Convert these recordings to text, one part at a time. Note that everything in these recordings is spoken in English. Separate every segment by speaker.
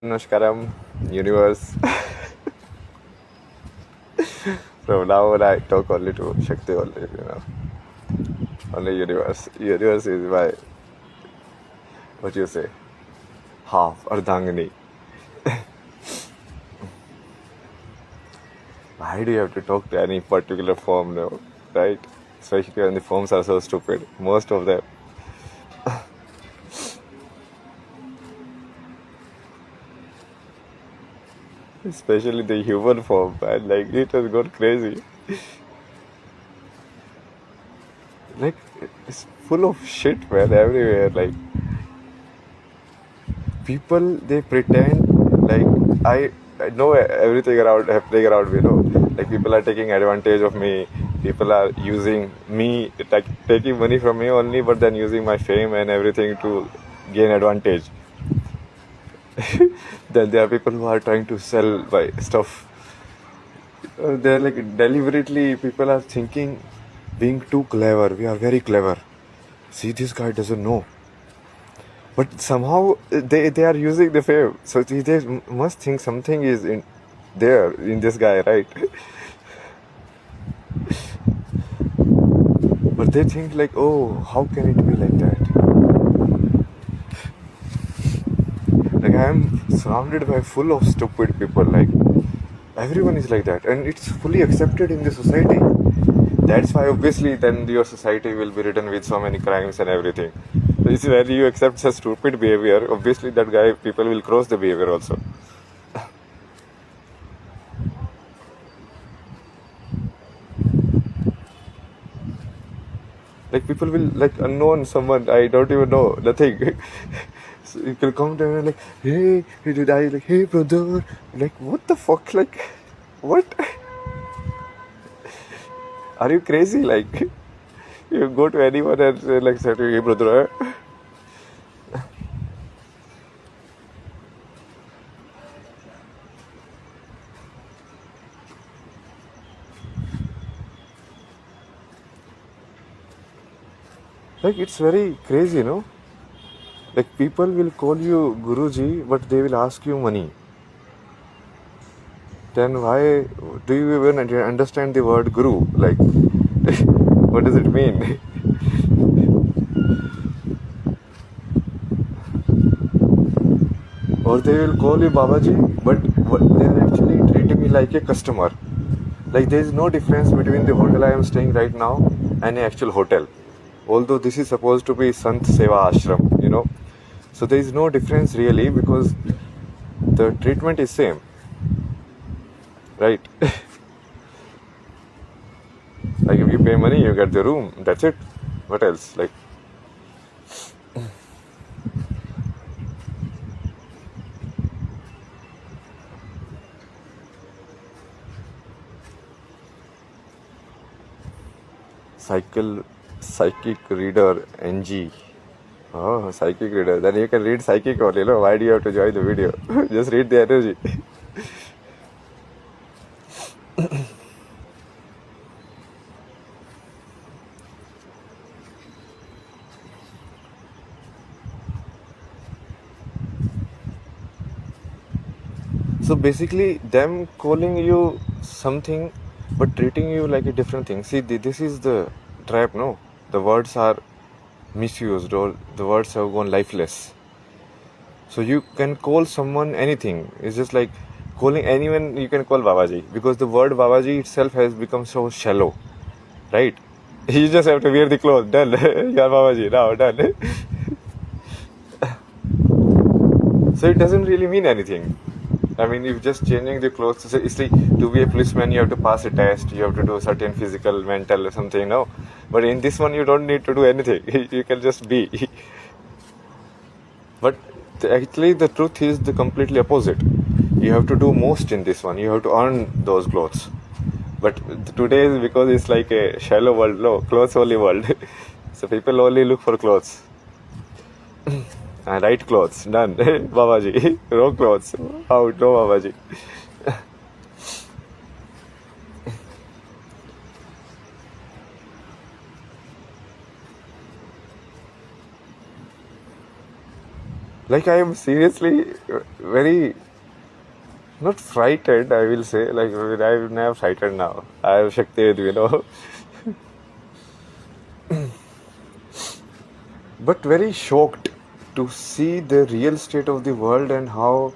Speaker 1: Namaskaram, universe. From now on, I talk only to Shakti only. Only universe. Universe is my, what you say, half, Ardhangani. Why do you have to talk to any particular form now, right? Especially when the forms are so stupid. Most of them. Especially the human form, man. Like, it has gone crazy. Like, it's full of shit, man, everywhere. Like, people, they pretend like I know everything around happening around me. Like people are taking advantage of me. People are using me, like taking money from me only, but then using my fame and everything to gain advantage. Then there are people who are trying to sell my stuff. They're like deliberately, people are thinking, being too clever. We are very clever. See, this guy doesn't know. But somehow they are using the fame. So they must think something is there in this guy, right? But they think like, oh, how can it be like that? Like I am surrounded by full of stupid people. Like everyone is like that, and it's fully accepted in the society. That's why obviously then your society will be written with so many crimes and everything. This is where you accept such stupid behavior. Obviously that guy, people will cross the behavior also. Like people will like unknown someone I don't even know, nothing. So you can come there and like, hey, did I like, hey brother, like what the fuck, like, what? Are you crazy? Like, you go to anyone and say, like, say to you, hey brother. Like it's very crazy, no? Like people will call you Guruji, but they will ask you money. Then why do you even understand the word Guru? Like, what does it mean? Or they will call you Babaji, but they are actually treating me like a customer. Like there is no difference between the hotel I am staying right now and an actual hotel. Although this is supposed to be Sant Seva Ashram. So there is no difference really because the treatment is same, right? Like if you pay money, you get the room. That's it. What else? Like psychic reader NG. Oh, psychic reader. Then you can read psychic only. Why do you have to join the video? Just read the energy. So basically, them calling you something but treating you like a different thing. See, this is the trap, no? The words are misused or the words have gone lifeless. So you can call someone anything. It's just like calling anyone you can call Babaji because the word Babaji itself has become so shallow, right? You just have to wear the clothes. Done. You're Babaji now. Done. So it doesn't really mean anything. I mean, if just changing the clothes, so it's like to be a policeman, you have to pass a test, you have to do certain physical, mental, or something, no? But in this one, you don't need to do anything. You can just be. But actually, the truth is the completely opposite. You have to do most in this one. You have to earn those clothes. But today is because it's like a shallow world, no, clothes only world. So people only look for clothes. Right clothes, done. Babaji. Wrong clothes. Out, no Babaji. Like I am seriously very not frightened. I will say like I'm never frightened now. I have Shakti with me, but very shocked to see the real state of the world and how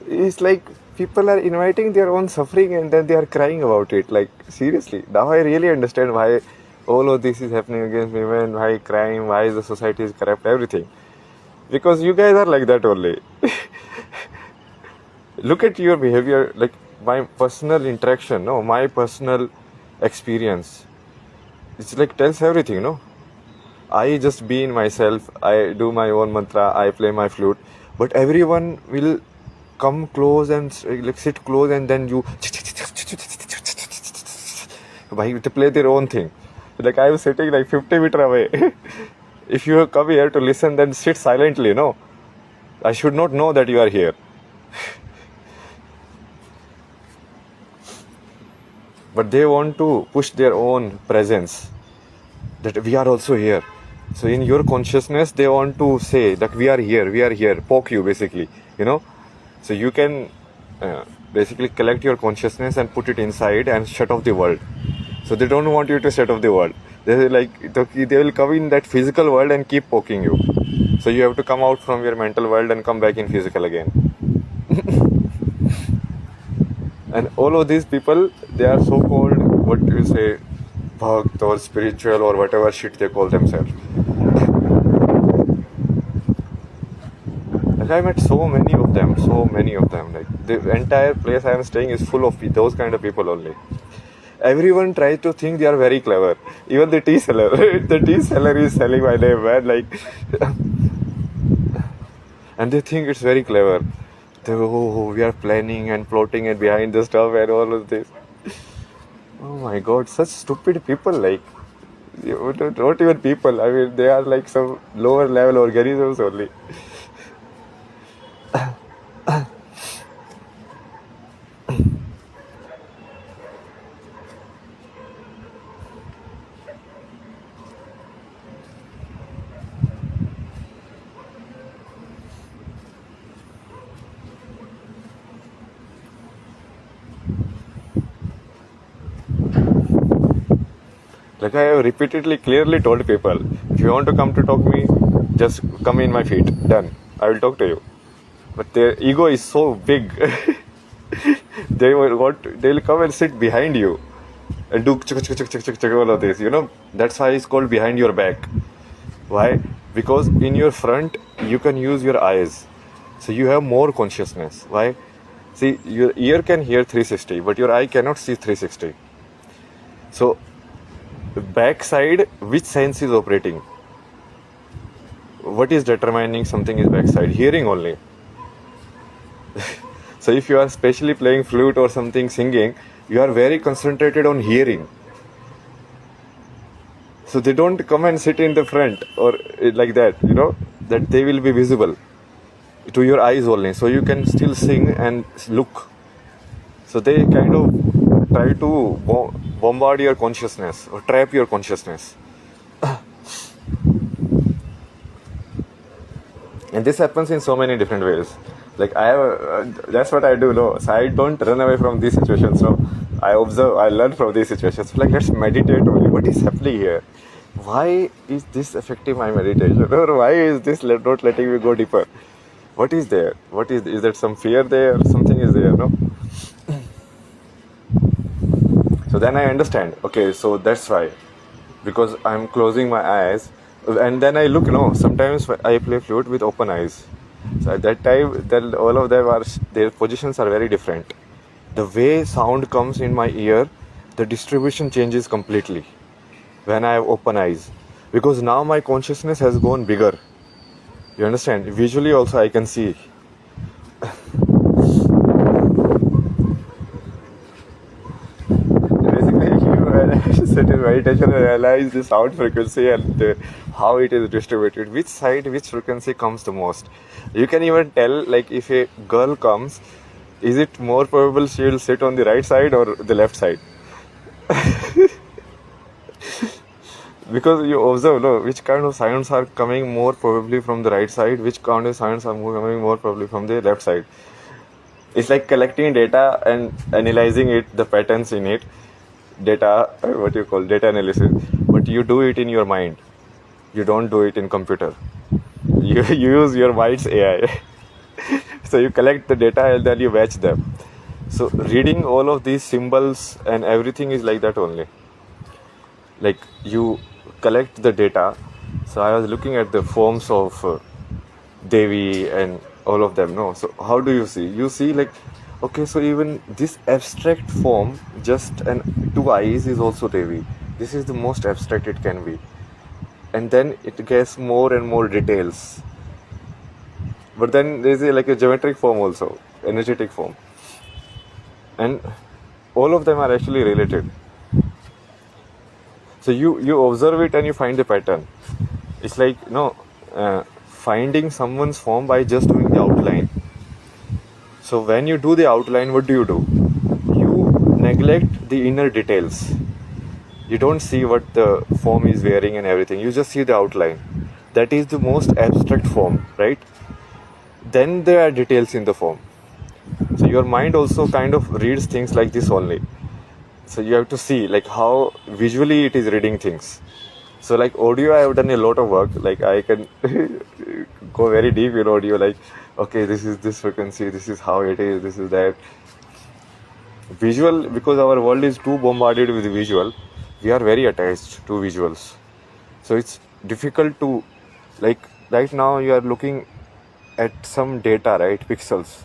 Speaker 1: it's like people are inviting their own suffering and then they are crying about it. Like seriously, now I really understand why all of this is happening against women, why crime, why the society is corrupt, everything. Because you guys are like that only. Look at your behavior, like my personal interaction, no, my personal experience. It's like tells everything, no. I just be in myself. I do my own mantra. I play my flute, but everyone will come close and like sit close, and then you to play their own thing. Like I was sitting like 50 meters away. If you come here to listen, then sit silently. No, I should not know that you are here. But they want to push their own presence, that we are also here. So in your consciousness, they want to say that we are here, poke you basically, So you can basically collect your consciousness and put it inside and shut off the world. So they don't want you to shut off the world. They will come in that physical world and keep poking you. So you have to come out from your mental world and come back in physical again. And all of these people, they are so-called, what do you say, bhakt or spiritual or whatever shit they call themselves. Like I met so many of them. Like the entire place I am staying is full of those kind of people only. Everyone tries to think they are very clever. Even the tea seller. The tea seller is selling my name, man. Like, and they think it's very clever. We are planning and plotting and behind the stuff and all of this. Oh my god, such stupid people. Like, not even people. I mean, they are like some lower level organisms only. Like I have repeatedly, clearly told people, if you want to come to talk to me, just come in my feet. Done. I will talk to you. But their ego is so big. They will come and sit behind you and do all of this. That's why it's called behind your back. Why? Because in your front you can use your eyes, so you have more consciousness. Why? See, your ear can hear 360, but your eye cannot see 360. So backside, which sense is operating? What is determining something is backside? Hearing only. So if you are specially playing flute or something, singing, you are very concentrated on hearing. So they don't come and sit in the front or like that, that they will be visible to your eyes only. So you can still sing and look. So they kind of try to bombard your consciousness or trap your consciousness. And this happens in so many different ways. Like that's what I do. No, so I don't run away from these situations. So I observe, I learn from these situations. Like let's meditate only. What is happening here? Why is this affecting my meditation? Or why is this not letting me go deeper? What is there? Is there some fear there? Something is there, no? So then I understand. Okay, so that's why. Because I'm closing my eyes. And then I look, sometimes I play flute with open eyes. So at that time, then all of them their positions are very different. The way sound comes in my ear, the distribution changes completely when I have open eyes. Because now my consciousness has gone bigger. You understand? Visually also I can see. Sit in meditation and realize the sound frequency and how it is distributed. Which side, which frequency comes the most. You can even tell, like if a girl comes, is it more probable she will sit on the right side or the left side? Because you observe, no, which kind of sounds are coming more probably from the right side, which kind of sounds are coming more probably from the left side. It's like collecting data and analyzing it, the patterns in it, data, what you call data analysis. But you do it in your mind. You don't do it in computer. You use your mind's AI. So you collect the data and then you match them. So reading all of these symbols and everything is like that only. Like you collect the data. So I was looking at the forms of Devi and all of them. No, so how do you see? You see like, okay, so even this abstract form, just an two eyes, is also Devi. This is the most abstract it can be, and then it gets more and more details. But then there's like a geometric form also, energetic form, and all of them are actually related. So you observe it and you find the pattern. It's like finding someone's form by just doing the outline. So when you do the outline, what do? You neglect the inner details. You don't see what the form is wearing and everything. You just see the outline. That is the most abstract form, right? Then there are details in the form. So your mind also kind of reads things like this only. So you have to see like how visually it is reading things. So like audio, I have done a lot of work. Like I can go very deep in audio. Like, okay, this is this frequency, this is how it is, this is that. Visual, because our world is too bombarded with visual, we are very attached to visuals. So it's difficult to, like right now you are looking at some data, right, pixels.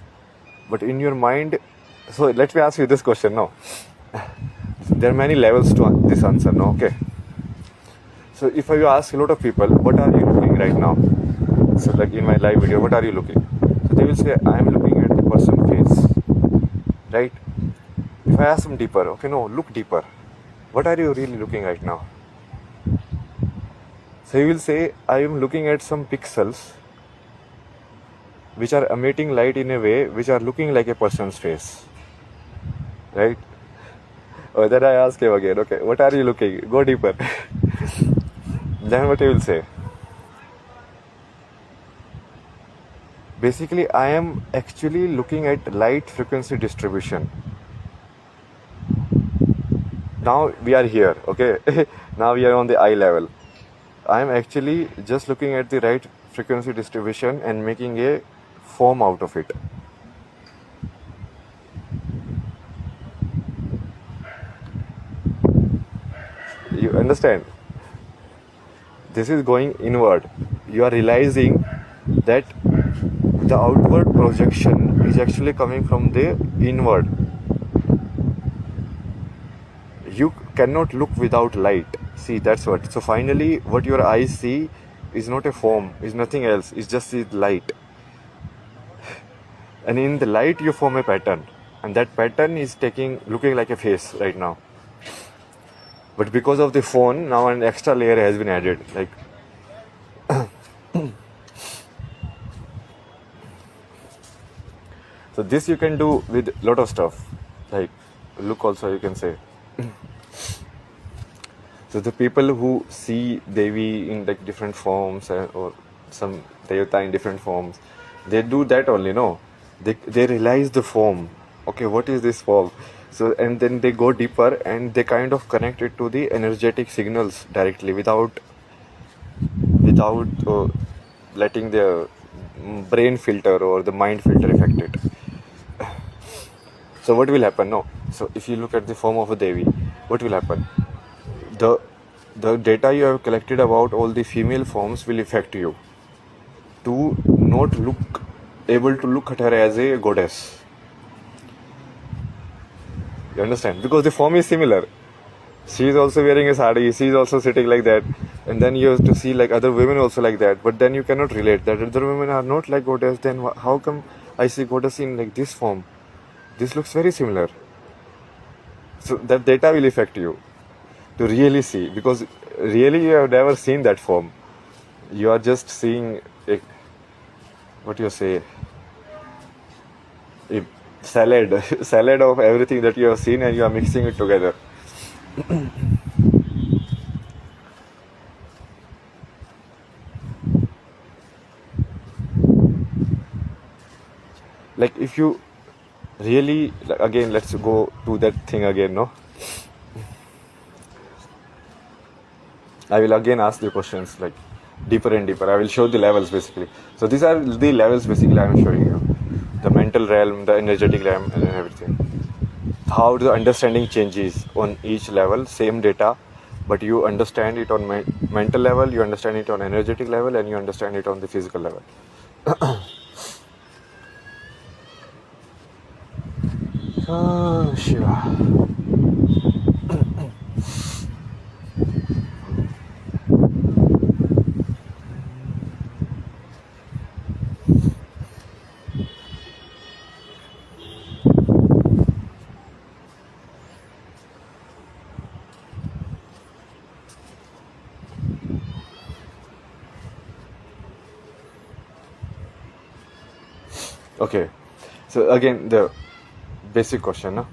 Speaker 1: But in your mind, so let me ask you this question now. There are many levels to this answer, no? Okay. So if you ask a lot of people, what are you looking right now? So like in my live video, what are you looking? So they will say, I am looking at the person's face, right? If I ask them deeper, okay, no, look deeper. What are you really looking right now? So you will say, I am looking at some pixels which are emitting light in a way which are looking like a person's face, right? Or then I ask him again, okay, what are you looking? Go deeper. Then what he will say? Basically, I am actually looking at light frequency distribution. Now we are here, okay? Now we are on the eye level. I am actually just looking at the right frequency distribution and making a form out of it. You understand? This is going inward. You are realizing that the outward projection is actually coming from the inward. You cannot look without light. See, that's what. So finally, what your eyes see is not a form, is nothing else. It's just the light. And in the light, you form a pattern. And that pattern is looking like a face right now. But because of the phone, now an extra layer has been added. Like, so this you can do with a lot of stuff. Like, look also you can say. So the people who see Devi in like different forms or some Devata in different forms, they do that only, no? They realize the form. Okay, what is this form? So and then they go deeper and they kind of connect it to the energetic signals directly without letting the brain filter or the mind filter affect it. So what will happen? No. So if you look at the form of a Devi, what will happen? The data you have collected about all the female forms will affect you to not able to look at her as a goddess. You understand? Because the form is similar. She is also wearing a sari, she is also sitting like that, and then you have to see like other women also like that, but then you cannot relate that other women are not like goddess. Then how come I see goddess in like this form? This looks very similar. So that data will affect you to really see, because really you have never seen that form. You are just seeing what you say, a salad of everything that you have seen, and you are mixing it together. like if you really, like, again, let's go to that thing again, no? I will again ask the questions like deeper and deeper. I will show the levels basically. So these are the levels basically I am showing you. The mental realm, the energetic realm, and everything. How the understanding changes on each level, same data, but you understand it on mental level, you understand it on energetic level, and you understand it on the physical level. Oh, Shiva. Okay, so again the basic question, no?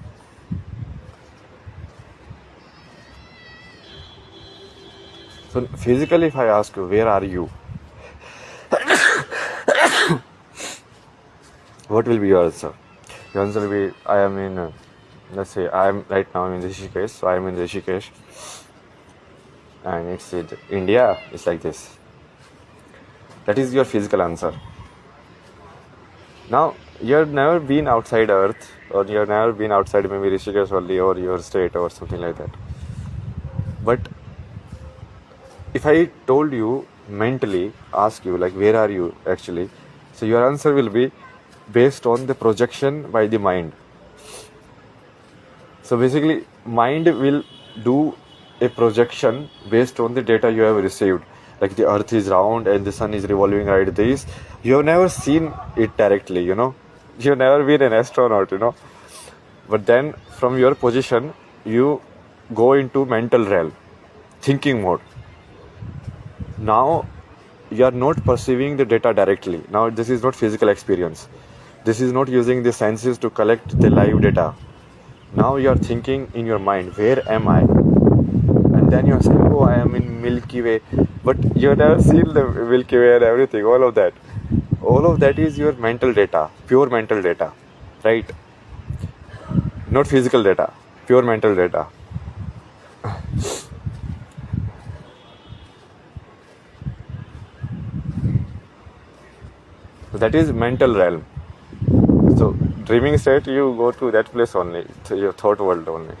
Speaker 1: So physically, if I ask you, where are you? What will be your answer? Your answer will be, I am in, let's say, I am right now in Rishikesh, so I am in Rishikesh, and it's in India, it's like this. That is your physical answer. Now, you've never been outside Earth, or you've never been outside maybe Rishikesh only, or your state, or something like that. But if I told you mentally, ask you, like, where are you actually? So your answer will be based on the projection by the mind. So basically, mind will do a projection based on the data you have received. Like the earth is round and the sun is revolving right this. You have never seen it directly, you know. You've never been an astronaut, you know. But then from your position, you go into mental realm, thinking mode. Now, you are not perceiving the data directly. Now, this is not physical experience. This is not using the senses to collect the live data. Now you are thinking in your mind, where am I? And then you are saying, oh, I am in Milky Way. But you have never seen the Milky Way and everything, all of that. All of that is your mental data, pure mental data, right? Not physical data, pure mental data. So that is mental realm. So dreaming state, you go to that place only, to your thought world only.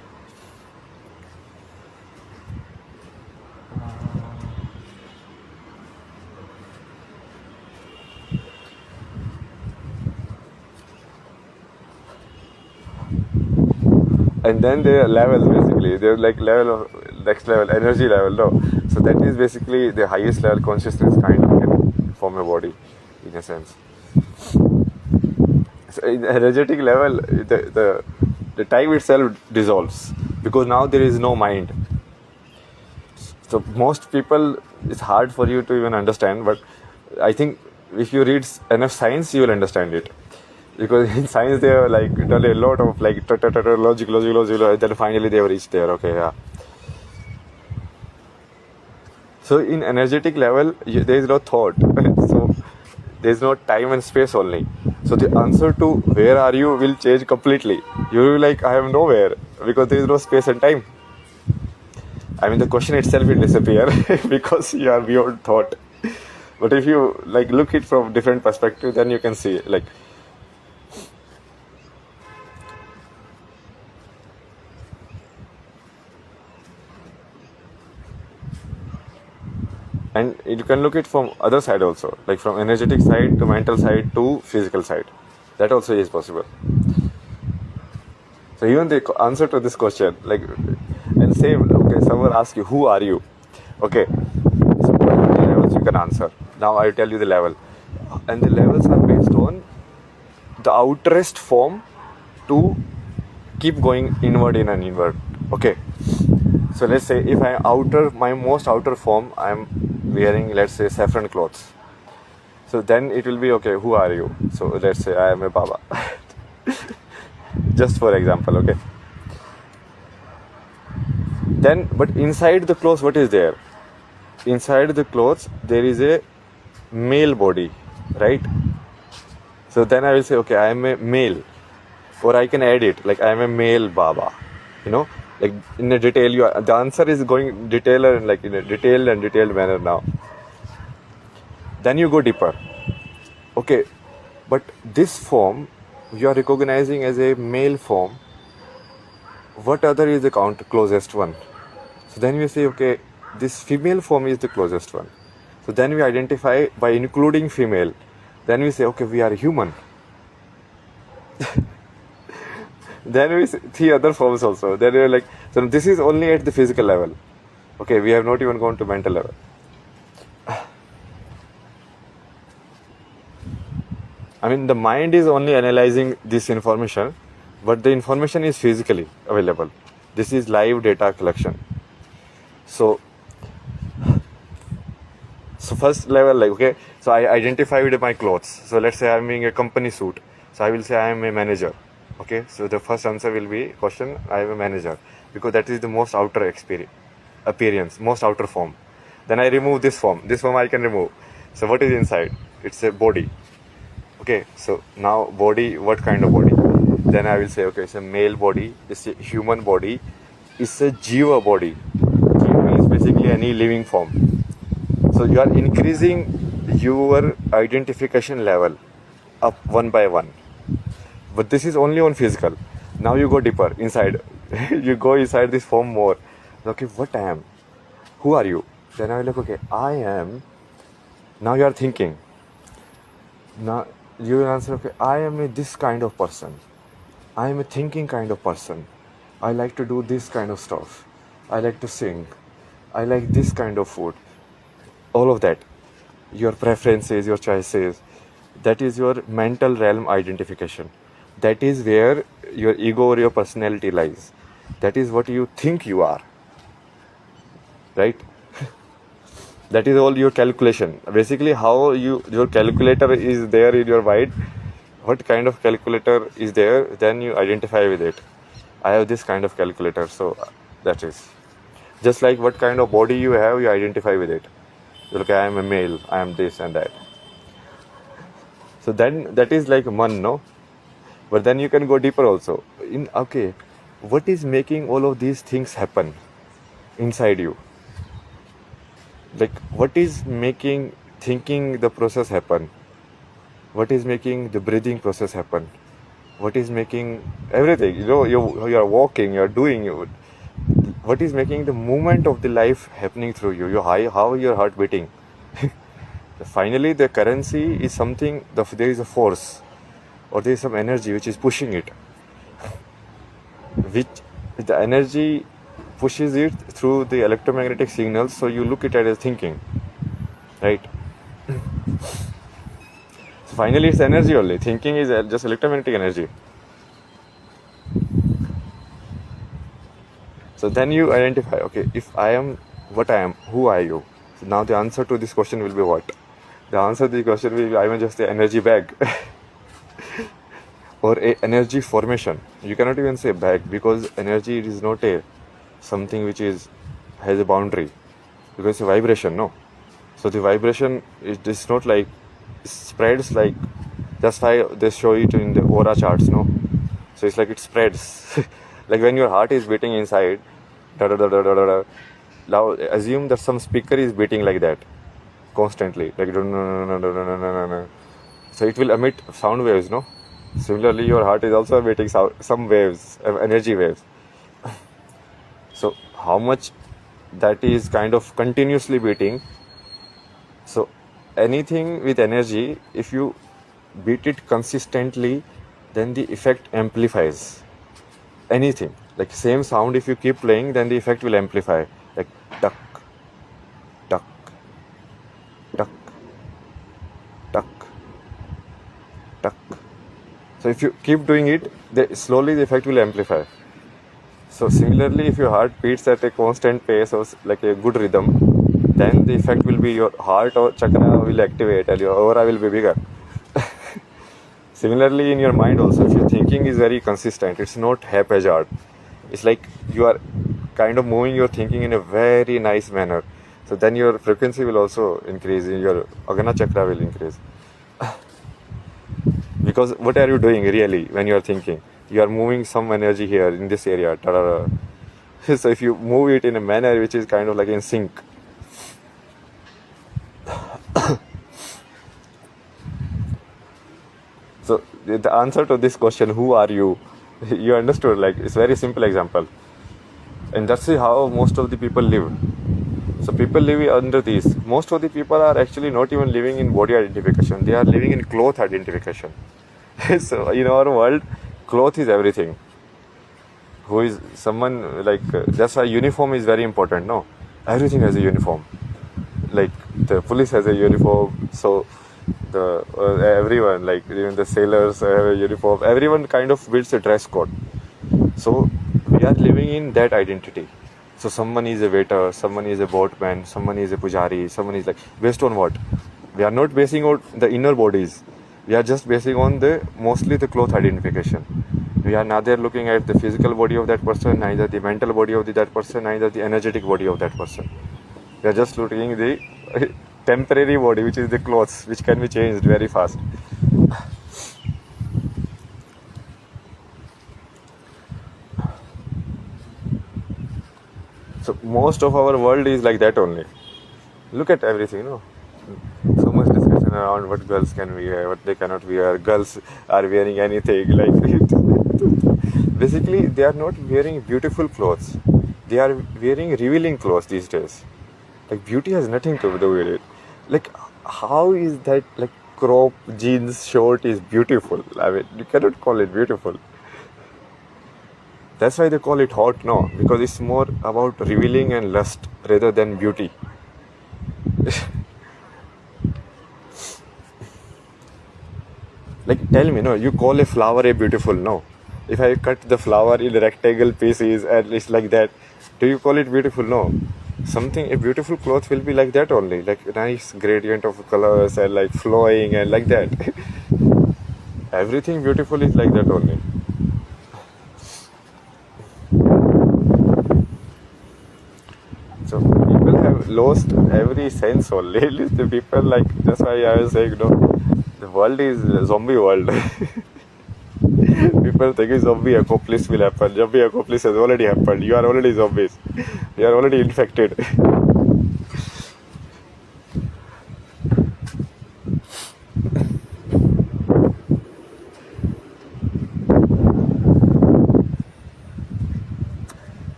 Speaker 1: And then there are levels basically. They're like level of next level, energy level, no. So that is basically the highest level consciousness kind of can form a body, in a sense. So in energetic level, the time itself dissolves because now there is no mind. So most people, it's hard for you to even understand, but I think if you read enough science, you will understand it. Because in science they have like done a lot of like logic, then finally they have reached there. Okay, yeah. So in energetic level, there is no thought. So there is no time and space only. So the answer to where are you will change completely. You will be like, I am nowhere, because there is no space and time. I mean, the question itself will disappear because you are beyond thought. But if you like look it from different perspective, then you can see like. And you can look it from other side also, like from energetic side to mental side to physical side. That also is possible. So even the answer to this question, like, and same, okay, someone asks you, who are you? Okay, so what are the levels you can answer? Now I tell you the level. And the levels are based on the outerest form to keep going inward in and inward. Okay. So let's say if my most outer form, I'm wearing, let's say, saffron clothes. So then it will be, okay, who are you? So let's say I am a Baba. Just for example, okay. Then, but inside the clothes, what is there? Inside the clothes, there is a male body, right? So then I will say, okay, I am a male, or I can add it like I am a male Baba. You know, like in a detail. The answer is going detailer and like in a detailed manner now. Then you go deeper. Okay, but this form you are recognizing as a male form. What other is the closest one? So then we say, okay, this female form is the closest one. So then we identify by including female. Then we say, okay, we are human. Then we see other forms also. Then we're like, so this is only at the physical level. Okay, we have not even gone to mental level. I mean, the mind is only analyzing this information, but the information is physically available. This is live data collection. So first level, like, okay, so I identify with my clothes. So let's say I'm wearing a company suit. So I will say I am a manager. Okay, so the first answer will be question, I am a manager, because that is the most outer appearance, most outer form. Then I remove this form. This form I can remove. So what is inside? It's a body. Okay, so now body, what kind of body? Then I will say, okay, it's a male body, it's a human body, it's a jiva body. Jiva is basically any living form. So you are increasing your identification level up one by one. But this is only on physical. Now you go deeper inside. You go inside this form more. Okay, what I am? Who are you? Then I will look, okay, I am. Now you are thinking. Now you will answer, okay, I am this kind of person. I am a thinking kind of person. I like to do this kind of stuff. I like to sing. I like this kind of food. All of that. Your preferences, your choices. That is your mental realm identification. That is where your ego or your personality lies. That is what you think you are. Right? That is all your calculation. Basically, how your calculator is there in your mind. What kind of calculator is there, then you identify with it. I have this kind of calculator, so that is. Just like what kind of body you have, you identify with it. Okay, I am a male, I am this and that. So then that is like man, no? But then you can go deeper also. Okay, what is making all of these things happen inside you? Like, what is making thinking the process happen? What is making the breathing process happen? What is making everything? You are walking, you are doing. What is making the movement of the life happening through you? How your heart beating? Finally, the currency is something. There is a force, or there is some energy which is pushing it. Which the energy pushes it through the electromagnetic signals. So you look at it as thinking, right? So finally, it's energy only. Thinking is just electromagnetic energy. So then you identify, okay, if I am what I am, who are you? So now the answer to this question will be what? The answer to the question will be, I am just an energy bag. Or a energy formation. You cannot even say bag, because energy is not something which has a boundary, because it's a vibration, no? So the vibration is not like spreads, like that's why they show it in the aura charts, no? So it's like it spreads. Like when your heart is beating inside, da da da da da da. Now assume that some speaker is beating like that constantly, like so it will emit sound waves, no? Similarly, your heart is also emitting some waves, energy waves. So how much that is kind of continuously beating. So anything with energy, if you beat it consistently, then the effect amplifies. Anything, like same sound, if you keep playing, then the effect will amplify, like tuck, tuck, tuck, tuck, tuck. So if you keep doing it, slowly the effect will amplify. So similarly, if your heart beats at a constant pace or like a good rhythm, then the effect will be your heart or chakra will activate and your aura will be bigger. Similarly, in your mind also, if your thinking is very consistent, it's not haphazard. It's like you are kind of moving your thinking in a very nice manner. So then your frequency will also increase, your Agna chakra will increase. Because what are you doing really when you are thinking? You are moving some energy here in this area. Ta-da-da. So if you move it in a manner which is kind of like in sync. So the answer to this question, who are you? You understood, like it's very simple example. And that's how most of the people live. So people live under these. Most of the people are actually not even living in body identification. They are living in cloth identification. So in our world, cloth is everything. Who is someone like, that's why uniform is very important, no? Everything has a uniform. Like the police has a uniform, so the everyone, like even the sailors have a uniform. Everyone kind of builds a dress code. So we are living in that identity. So someone is a waiter, someone is a boatman, someone is a pujari, someone is like, based on what? We are not basing on the inner bodies. We are just basing on mostly the cloth identification. We are neither looking at the physical body of that person, neither the mental body of that person, neither the energetic body of that person. We are just looking at the temporary body, which is the clothes, which can be changed very fast. So most of our world is like that only. Look at everything, no? So much discussion around what girls can wear, what they cannot wear. Girls are wearing anything. Like basically, they are not wearing beautiful clothes. They are wearing revealing clothes these days. Like beauty has nothing to do with it. Like how is that like crop jeans short is beautiful? I mean, you cannot call it beautiful. That's why they call it hot, no? Because it's more about revealing and lust rather than beauty. Like tell me, no, you call a flower a beautiful, no? If I cut the flower in rectangle pieces and it's like that, do you call it beautiful? No. A beautiful cloth will be like that only, like a nice gradient of colors and like flowing and like that. Everything beautiful is like that only. So people have lost every sense only. The people, like, that's why I was saying, no, the world is a zombie world. People think zombie apocalypse will happen. Zombie apocalypse has already happened. You are already zombies. You are already infected.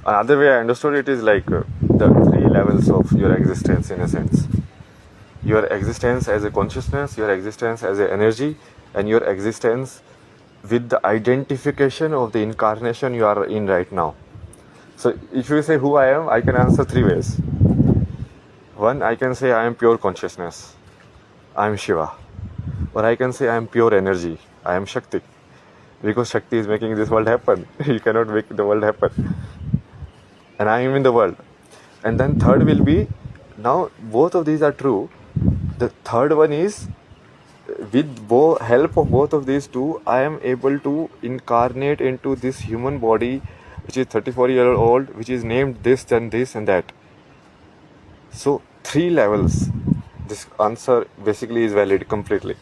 Speaker 1: Another way I understood it is like the three levels of your existence in a sense. Your existence as a consciousness, your existence as an energy, and your existence with the identification of the incarnation you are in right now. So if you say who I am, I can answer three ways. One, I can say I am pure consciousness. I am Shiva. Or I can say I am pure energy. I am Shakti. Because Shakti is making this world happen. You cannot make the world happen. And I am in the world. And then third will be, now both of these are true. The third one is, with help of both of these two, I am able to incarnate into this human body, which is 34-year old, which is named this and this and that. So 3 levels. This answer basically is valid completely.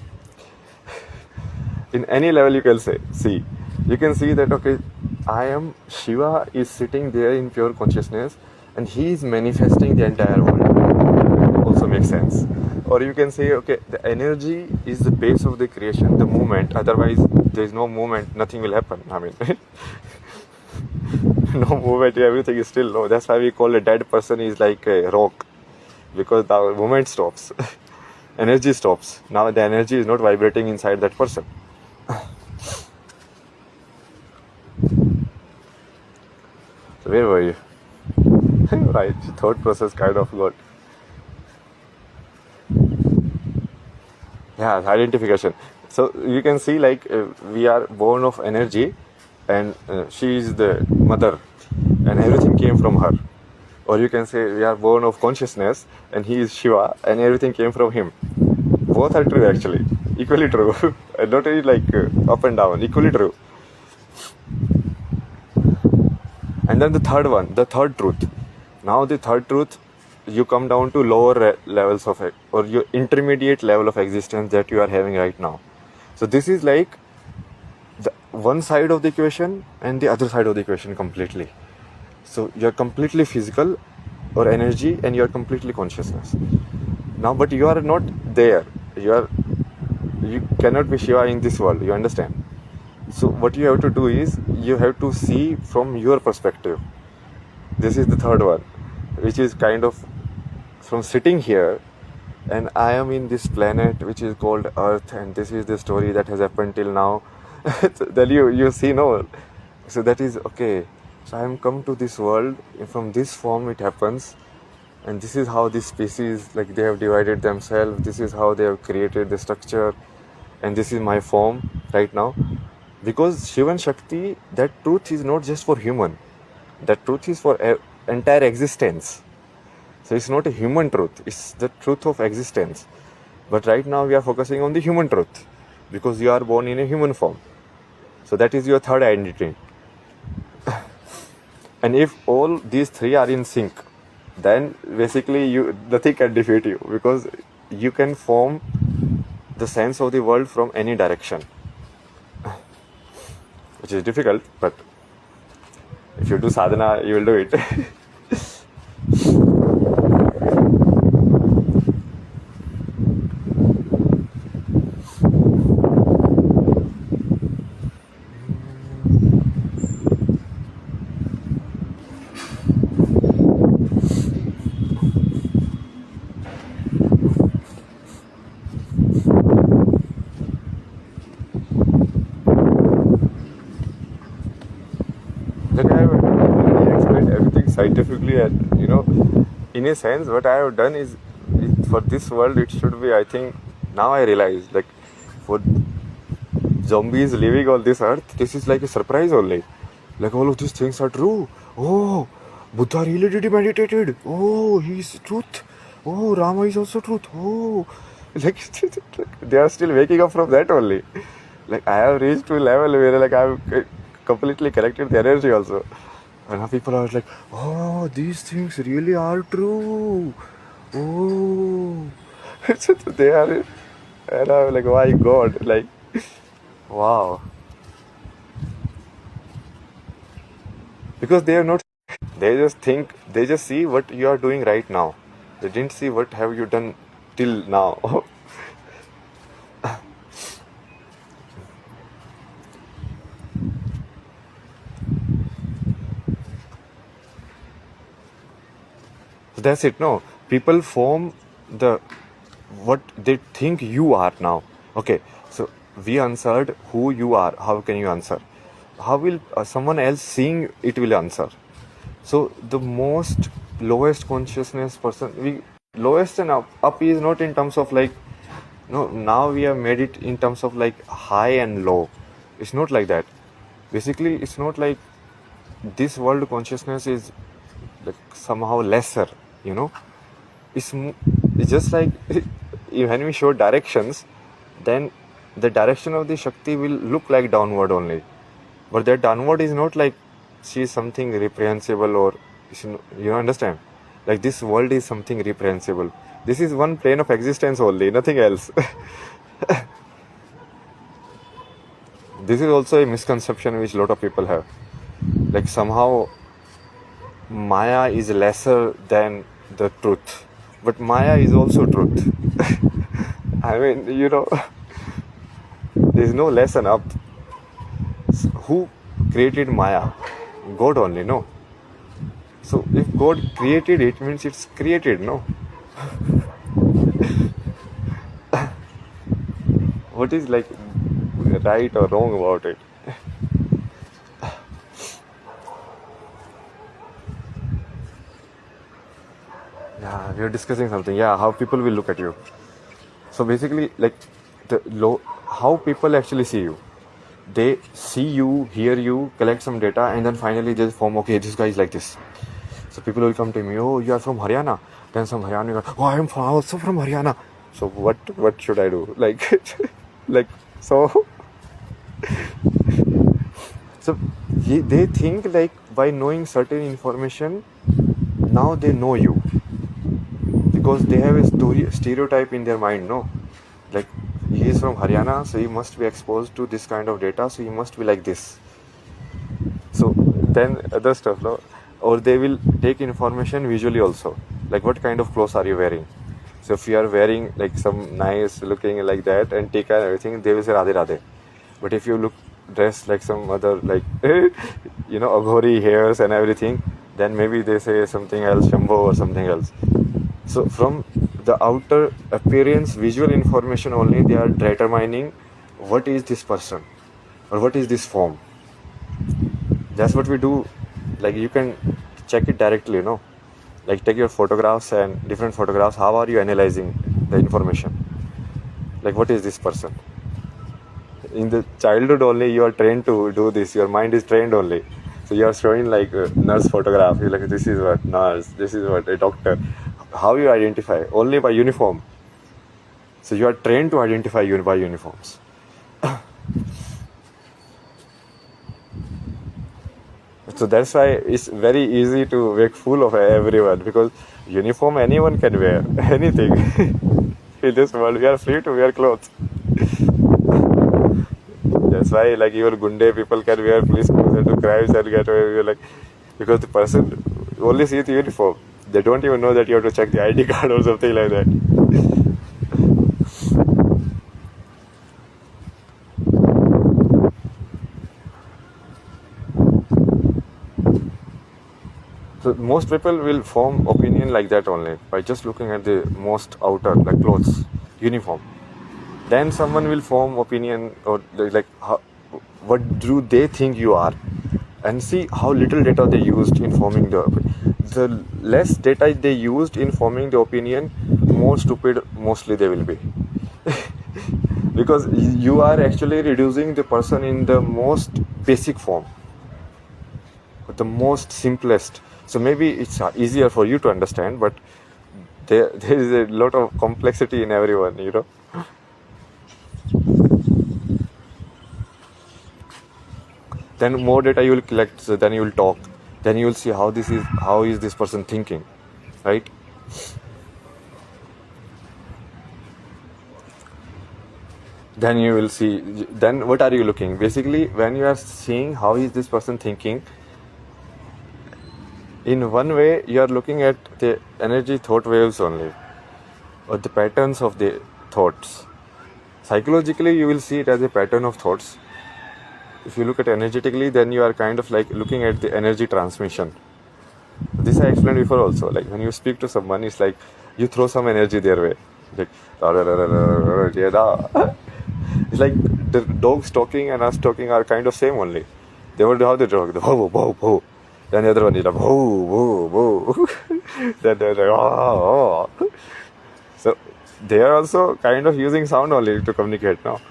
Speaker 1: In any level you can say, see, you can see that, okay, I am, Shiva is sitting there in pure consciousness and he is manifesting the entire world. Also makes sense. Or you can say, okay, the energy is the base of the creation, the movement. Otherwise, there is no movement, nothing will happen. I mean, no movement, everything is still low. That's why we call a dead person is like a rock, because the movement stops, energy stops. Now the energy is not vibrating inside that person. So where were you? Right, thought process kind of got. Yeah, identification. So you can see, like, we are born of energy, and she is the mother, and everything came from her. Or you can say we are born of consciousness, and he is Shiva, and everything came from him. Both are true actually, equally true. And not really like up and down, equally true. And then the third one, the third truth. Now the third truth you come down to lower levels of it, or your intermediate level of existence that you are having right now. So this is like the one side of the equation and the other side of the equation completely. So you're completely physical or energy, and you're completely consciousness now, but you are not there. You cannot be Shiva in this world, you understand? So what you have to do is you have to see from your perspective. This is the third one, which is kind of from sitting here, and I am in this planet which is called Earth, and this is the story that has happened till now. Then you see, no, so that is okay. So I am come to this world, from this form it happens, and this is how this species, like, they have divided themselves, this is how they have created the structure, and this is my form right now. Because Shiva and Shakti, that truth is not just for human, that truth is for entire existence. So it's not a human truth, it's the truth of existence. But right now we are focusing on the human truth, because you are born in a human form. So that is your third identity. And if all these three are in sync, then basically nothing can defeat you, because you can form the sense of the world from any direction, which is difficult, but if you do sadhana, you will do it. Like, I have really explained everything scientifically, and in a sense, what I have done is, for this world, it should be, I think, now I realize, like, for zombies living on this earth, this is like a surprise only. Like, all of these things are true. Oh, Buddha really did meditated. Oh, he is truth. Oh, Rama is also truth. Oh, like, they are still waking up from that only. Like, I have reached to a level where, like, I have completely corrected the energy also. And now people are like, oh, these things really are true. Oh, they are, and I'm like, my God, like, wow. Because they are not, they just see what you are doing right now. They didn't see what have you done till now. That's it. No, people form the what they think you are now. Okay, so we answered who you are. How can you answer? How will someone else seeing it will answer? So the most lowest consciousness person, lowest and up is not in terms of like, no, now we have made it in terms of like high and low. It's not like that. Basically, it's not like this world consciousness is like somehow lesser, it's just like when we show directions, then the direction of the Shakti will look like downward only, but that downward is not like she is something reprehensible, or you understand, like this world is something reprehensible. This is one plane of existence only, nothing else. This is also a misconception which a lot of people have, like somehow Maya is lesser than the truth, but Maya is also truth. I mean, there is no less and up. Who created Maya? God only, no? So if God created it, means it's created, no? What is like right or wrong about it? Yeah, we are discussing something. Yeah, how people will look at you. So basically, like how people actually see you. They see you, hear you, collect some data, and then finally they form, okay, this guy is like this. So people will come to me, oh, you are from Haryana. Then some Haryana guy, oh, I am also from Haryana. So what should I do? Like so. So they think like by knowing certain information, now they know you. because they have a stereotype in their mind, no? Like, he is from Haryana, so he must be exposed to this kind of data, so he must be like this. So then other stuff, no? Or they will take information visually also, like what kind of clothes are you wearing. So if you are wearing like some nice looking like that and take and everything, they will say Radhe Radhe. But if you look dressed like some other, like aghori hairs and everything, then maybe they say something else, Shambho or something else. So from the outer appearance, visual information only, they are determining what is this person or what is this form. That's what we do. Like, you can check it directly, like take your photographs and different photographs. How are you analyzing the information? Like, what is this person? In the childhood only you are trained to do this. Your mind is trained only. So you are showing like a nurse photograph. You're like, this is what nurse, this is what a doctor. How you identify? Only by uniform. So you are trained to identify by uniforms. So that's why it's very easy to make fool of everyone, because uniform anyone can wear anything. In this world we are free to wear clothes. That's why like your gunde people can wear police clothes and do crimes and get away, like, because the person only sees the uniform. They don't even know that you have to check the ID card or something like that. So most people will form opinion like that only by just looking at the most outer, like clothes, uniform. Then someone will form opinion, or like what do they think you are, and see how little data they used in forming the less data they used in forming the opinion, more stupid mostly they will be. Because you are actually reducing the person in the most basic form, the most simplest. So maybe it's easier for you to understand, but there is a lot of complexity in everyone, Then more data you will collect, so then you will talk, then you will see how is this person thinking, right? Then you will see, then what are you looking? Basically, when you are seeing how is this person thinking, in one way you are looking at the energy thought waves only, or the patterns of the thoughts. Psychologically you will see it as a pattern of thoughts. If you look at energetically, then you are kind of like looking at the energy transmission. This I explained before also. Like when you speak to someone, it's like you throw some energy their way. Like it's like the dogs talking and us talking are kind of same only. They will do how they talk. The whoa, whoa, whoa. Then the other one is like whoa, whoa, whoa. Then they're like oh, oh. So they are also kind of using sound only to communicate now.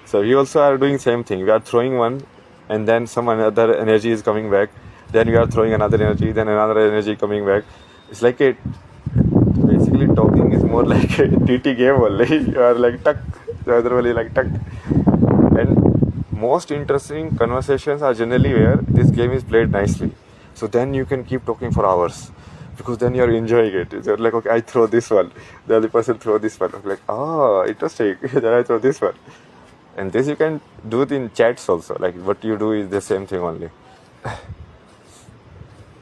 Speaker 1: So we also are doing same thing. We are throwing one, and then some another energy is coming back. Then we are throwing another energy, then another energy coming back. It's like basically talking is more like a TT game only. You are like tuck, the other one is like tuck. And most interesting conversations are generally where this game is played nicely. So then you can keep talking for hours, because then you're enjoying it. You're like, okay, I throw this one, the other person throw this one. I'm like, interesting. Then I throw this one. And this you can do it in chats also. Like what you do is the same thing only.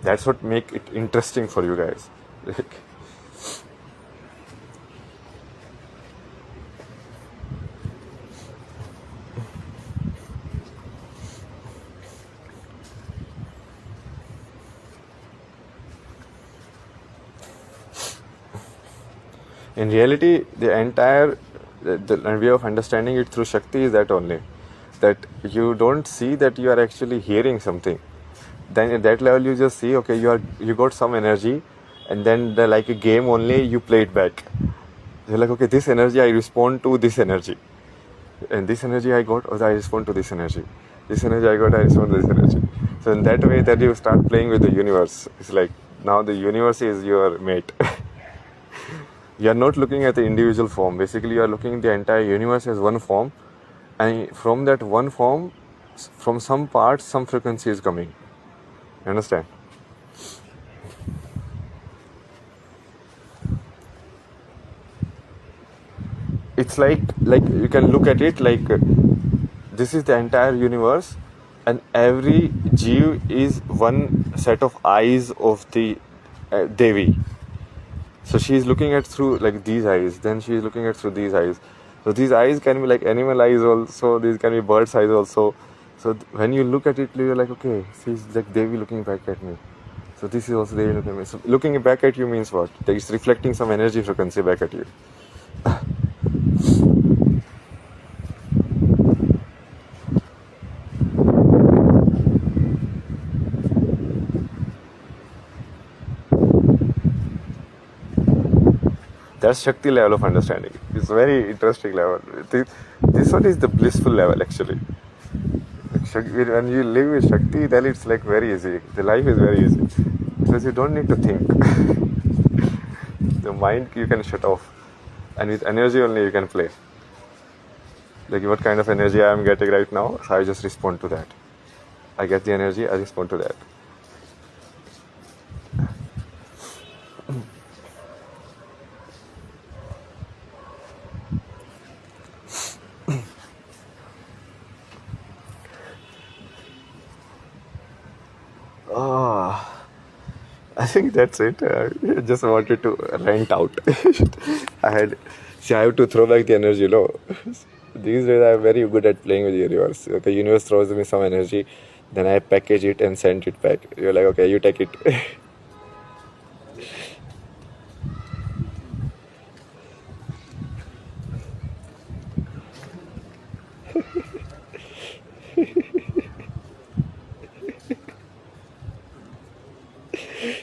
Speaker 1: That's what make it interesting for you guys. In reality, the entire the way of understanding it through Shakti is that only. That you don't see that you are actually hearing something. Then at that level you just see, okay, you got some energy, and then like a game only, you play it back. You're like, okay, this energy I respond to this energy, and this energy I got, I respond to this energy. This energy I got, I respond to this energy. So in that way that you start playing with the universe. It's like now the universe is your mate. You are not looking at the individual form. Basically you are looking at the entire universe as one form, and from that one form, from some parts, some frequency is coming. You understand? it's like you can look at it like this is the entire universe, and every Jeev is one set of eyes of the Devi. So she is looking at through like these eyes, then she is looking at through these eyes. So these eyes can be like animal eyes also, these can be bird's eyes also. So when you look at it, you're like, okay, she's like Devi looking back at me. So this is also Devi looking at me. So looking back at you means what? That it's reflecting some energy frequency back at you. That's Shakti level of understanding. It's a very interesting level. This one is the blissful level actually. When you live with Shakti, then it's like very easy. The life is very easy because you don't need to think. The mind you can shut off, and with energy only you can play. Like what kind of energy I am getting right now, so I just respond to that. I get the energy, I respond to that. Ah, I think that's it. I just wanted to rant out. I have to throw back the energy low. These days I'm very good at playing with the universe. The universe throws me some energy, then I package it and send it back. You're like, okay, you take it.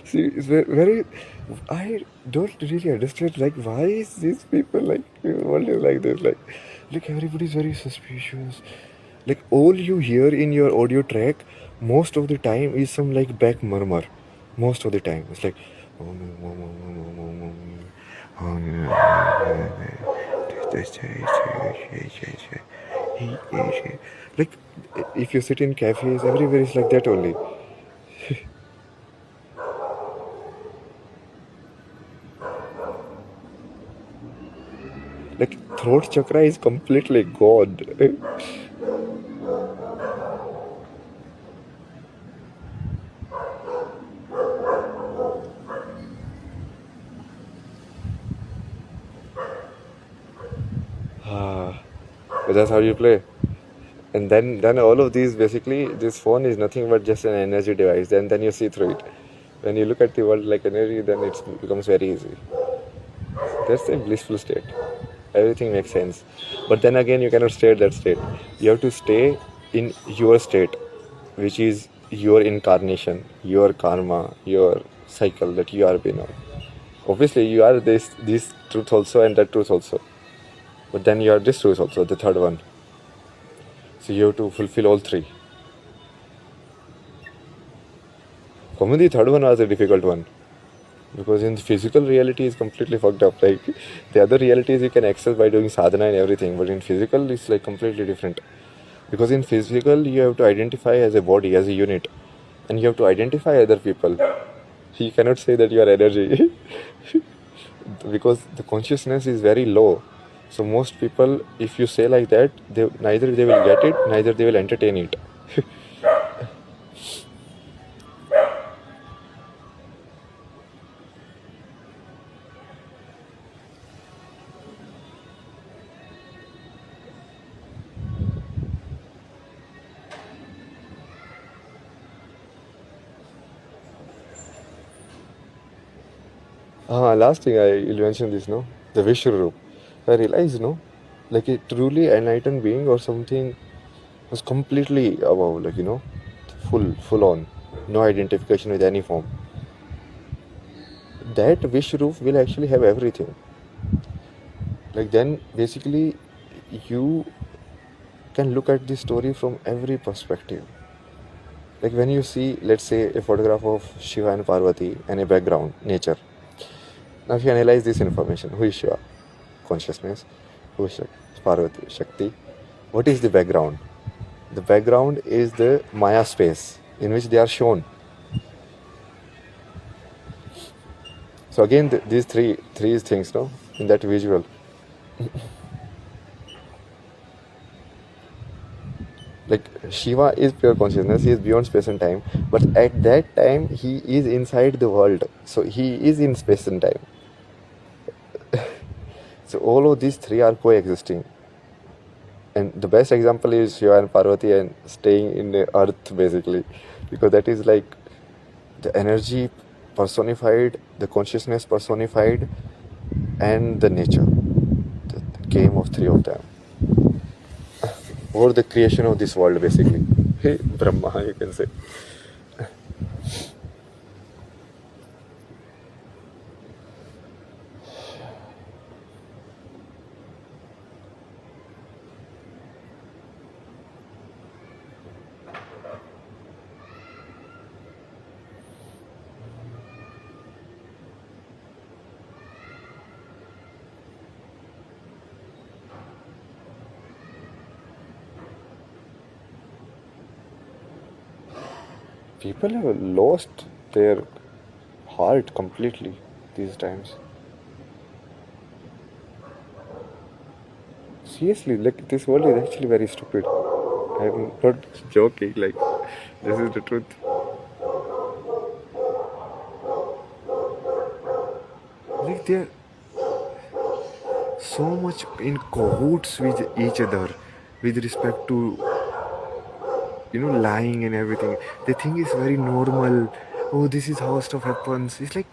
Speaker 1: See, it's very. I don't really understand. Like, why is these people like? World is like this. Like everybody's very suspicious. Like all you hear in your audio track, most of the time is some like back murmur. Most of the time, it's like. Like if you sit in cafes, everywhere is like that only. Like throat chakra is completely gone. But that's how you play. And then all of these basically, this phone is nothing but just an energy device. Then you see through it. When you look at the world like energy, then it becomes very easy. That's a blissful state. Everything makes sense. But then again, you cannot stay at that state. You have to stay in your state, which is your incarnation, your karma, your cycle that you are being on. Obviously, you are this truth also and that truth also. But then you are this truth also, the third one. So you have to fulfill all three. For me, the third one was a difficult one. Because in the physical reality is completely fucked up. Like the other realities you can access by doing sadhana and everything, but in physical it's like completely different. Because in physical you have to identify as a body, as a unit, and you have to identify other people. You cannot say that you are energy because the consciousness is very low. So most people, if you say like that, neither they will get it, neither they will entertain it. Last thing you'll mention this, no? The Vishwarup. I realized, no? Like a truly enlightened being or something was completely above, like, full on. No identification with any form. That Vishwarup will actually have everything. Like then basically you can look at the story from every perspective. Like when you see, let's say, a photograph of Shiva and Parvati and a background, nature. Now if you analyze this information, who is Shiva? Consciousness. Who is Parvati? Shakti. What is the background? The background is the Maya space in which they are shown. So again, these three things, no, in that visual. Like Shiva is pure consciousness, he is beyond space and time, but at that time he is inside the world, so he is in space and time. So all of these three are coexisting, and the best example is Shiva and Parvati and staying in the earth basically, because that is like the energy personified, the consciousness personified, and the nature, the game of three of them, or the creation of this world basically. Hey, Brahma, you can say. People have lost their heart completely these times. Seriously, like this world is actually very stupid. I'm not joking, like this is the truth. Like they're so much in cahoots with each other with respect to lying and everything. They think it's very normal. Oh, this is how stuff happens. It's like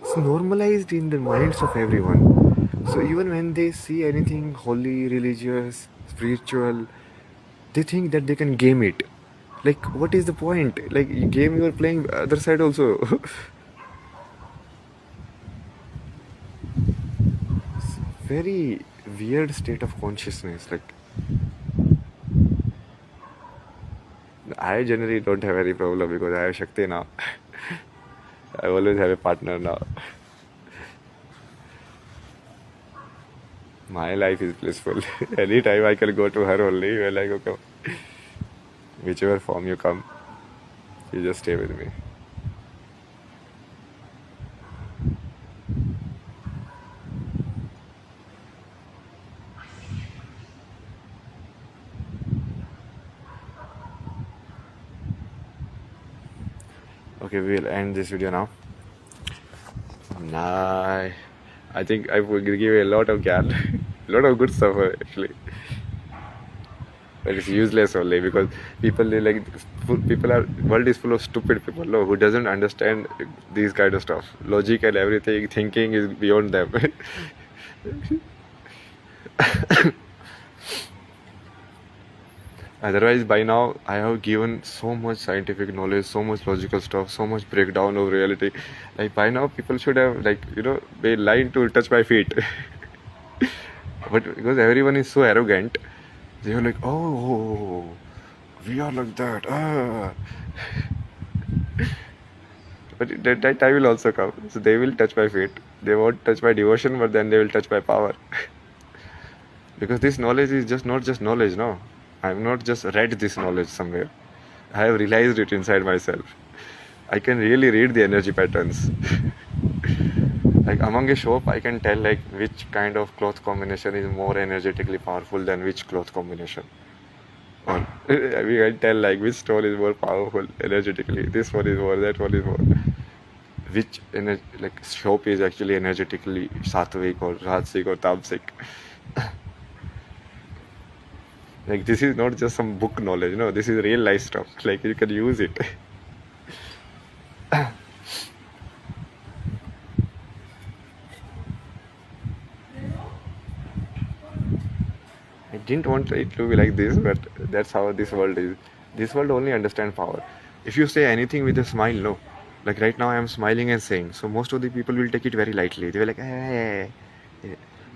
Speaker 1: it's normalized in the minds of everyone. So even when they see anything holy, religious, spiritual, they think that they can game it. Like, what is the point? Like, game you are playing other side also. Very weird state of consciousness. Like, I generally don't have any problem because I have Shakti now. I always have a partner now. My life is blissful. Anytime I can go to her only. We're like, okay, whichever form you come, you just stay with me. Okay, we'll end this video now. Nah, I think I will give you a lot of gyan, a lot of good stuff actually. But it's useless only because people they like people are world is full of stupid people no, who doesn't understand these kind of stuff. Logic and everything, thinking is beyond them. Otherwise, by now I have given so much scientific knowledge, so much logical stuff, so much breakdown of reality. Like by now, people should have been lying to touch my feet. But because everyone is so arrogant, they were like, oh, we are like that. Ah. But that time will also come. So they will touch my feet. They won't touch my devotion, but then they will touch my power. Because this knowledge is just not just knowledge, no. I have not just read this knowledge somewhere. I have realized it inside myself. I can really read the energy patterns. Like among a shop, I can tell like which kind of cloth combination is more energetically powerful than which cloth combination. Or we can tell like which stone is more powerful energetically. This one is more, that one is more. Which shop is actually energetically sattvic or rajasic or tamasic. Like this is not just some book knowledge, no, this is real life stuff. Like you can use it. I didn't want it to be like this, but that's how this world is. This world only understands power. If you say anything with a smile, no. Like right now I am smiling and saying, so most of the people will take it very lightly. They were like, eh.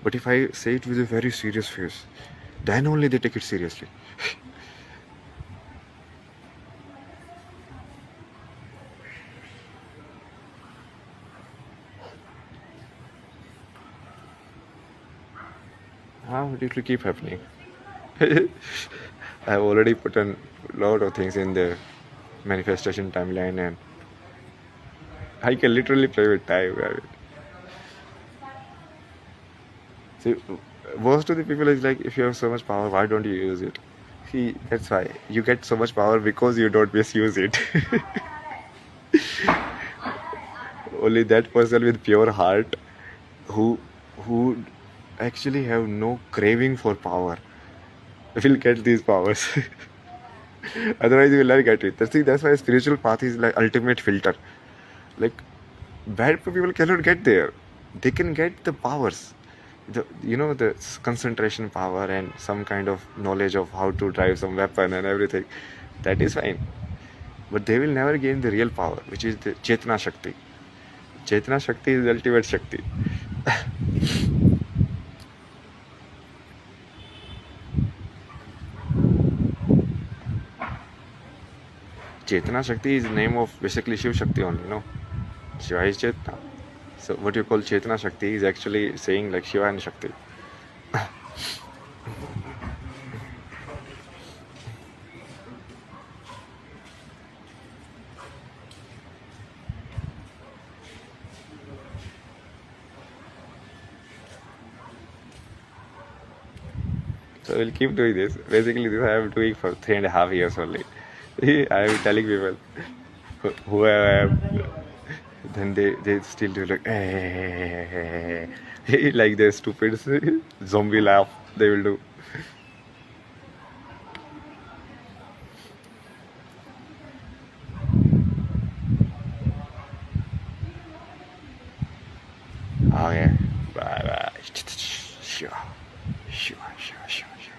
Speaker 1: But if I say it with a very serious face, then only they take it seriously. How it will keep happening? I have already put a lot of things in the manifestation timeline and I can literally play with time. I mean. See, most of the people is like, if you have so much power, why don't you use it? See, that's why you get so much power because you don't misuse it. Only that person with pure heart who who actually have no craving for power will get these powers. Otherwise, you will never get it. That's why spiritual path is like ultimate filter. Like bad people cannot get there. They can get the powers, the concentration power and some kind of knowledge of how to drive some weapon and everything. That is fine, but they will never gain the real power, which is the Chetna Shakti. Chetna Shakti is the ultimate Shakti. Chetna Shakti is the name of basically Shiv Shakti only, no? Shiva is Chetna. So what you call Chetna Shakti is actually saying like Shiva and Shakti. So we'll keep doing this. Basically, this I am doing for 3.5 years only. I am telling people who I am. Then they still do like like the stupid zombie laugh they will do. Oh yeah. Bye bye. Sure. Sure. Sure. Sure. Sure.